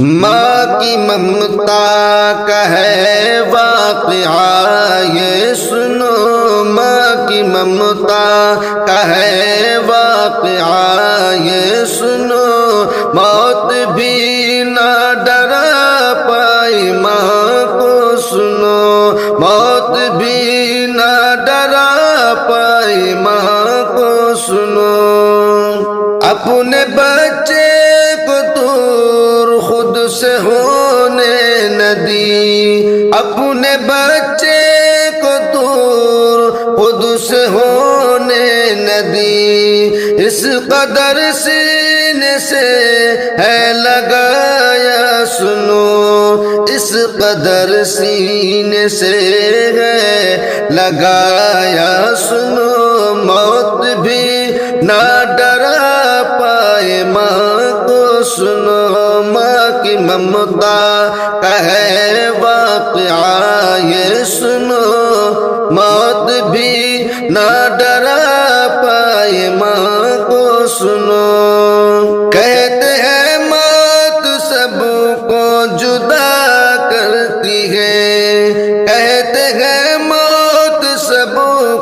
ماں کی ممتا کا ہے واقعہ یہ سنو، ماں کی ممتا کا ہے واقعہ یہ سنو، موت بھی نہ ڈرا پائی ماں کو سنو، موت بھی نہ ڈرا پائی ماں کو سنو۔ اپنے بچے کو دور خود سے ہونے نہ دی، اپنے بچے کو دور خود سے ہونے نہ دی، اس قدر سینے سے ہے لگایا سنو، اس قدر سینے سے ہے لگایا سنو، موت بھی نہ ڈرا پائے ماں کو سنو، ماں کی ممتا کا ہے واقعہ یہ سنو، موت بھی نہ ڈرا پائے ماں کو سنو۔ کہتے ہیں موت سب کو جدا کرتی ہے، کہتے ہیں موت سب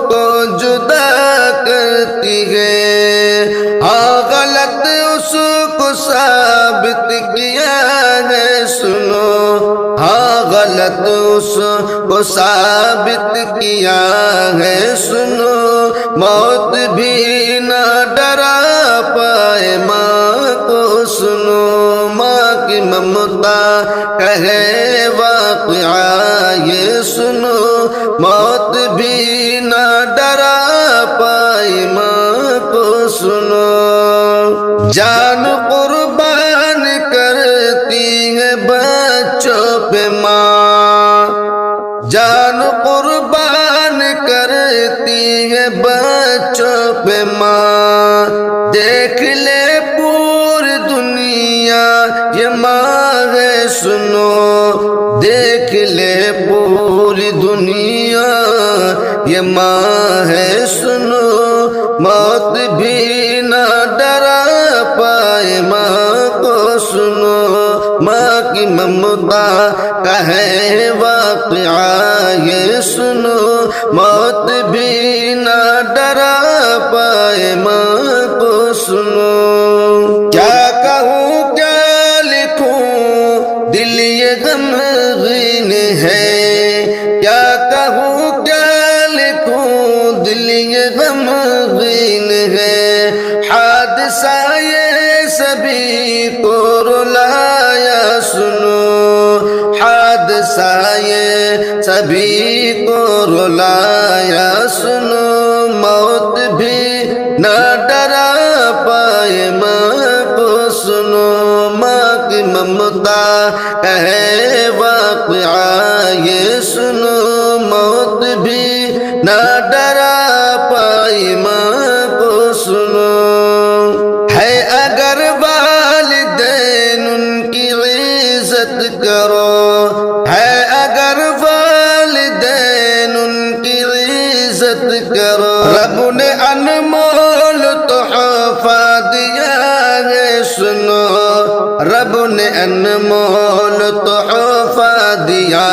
کو جدا کرتی ہے، ہاں غلط اس کو ثابت کیا ہے سنو، ہاں غلط اس کو ثابت کیا ہے سنو، موت بھی نہ ڈرا پائے ماں کو سنو، ماں کی ممتا کا ہے واقعہ یہ سنو، موت بھی نہ ڈرا پائے ماں کو سنو۔ جان قربان کرتی ہے بچوں پہ ماں، جان قربان کرتی ہے بچوں پہ ماں، دیکھ لے پوری دنیا یہ ماں ہے سنو، دیکھ لے پوری دنیا یہ ماں ہے سنو، موت بھی نہ ڈرا پائے ماں کو سنو، ماں کی ممتا کا ہے واقعہ یہ سنو، موت بھی نہ ڈرا پائے ماں کو سنو۔ کیا کہوں کیا لکھوں دل یہ غمگین ہے، کیا کہوں کیا لکھوں دل یہ غمگین ہے، حادثہ یہ سبھی کو رلایا سنو، حادثہ یہ سبھی کو رلایا سنو، موت بھی نہ ڈرا پائے ماں کو سنو، ماں کی ممتا کا ہے واقعہ یہ سنو، موت بھی نہ ڈرا پائی ماں کو سنو۔ ہے اگر والدین ان کی عزت کرو، ہے اگر والدین ان کی عزت کرو، رب نے انمول تحفہ دیا ہے سنو، رب نے انمول تحفہ دیا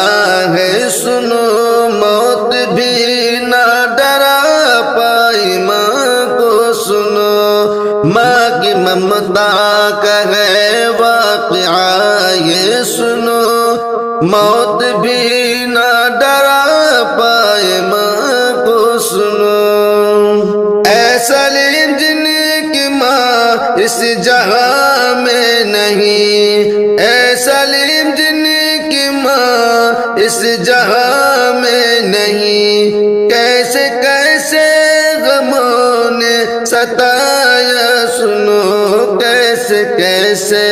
ہے سنو، موت بھی نہ ڈرا پائی ماں کو سنو، ماں کی ممتا کا ہے واقعہ یہ سنو، موت بھی نہ ڈرا پائے ماں کو سنو۔ اے سلیم جن کی ماں اس جہاں میں نہیں، اے سلیم جن کی ماں اس جہاں میں نہیں، کیسے کیسے غموں نے ستایا سنو، کیسے کیسے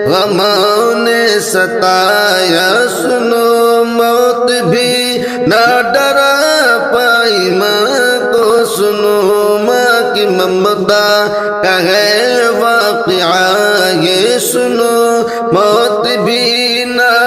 غموں نے ستایا سنو، موت بھی نہ ڈرا پائی ماں کو سنو، ماں کی ممتا کا ہے واقعہ یہ سنو، موت بھی نہ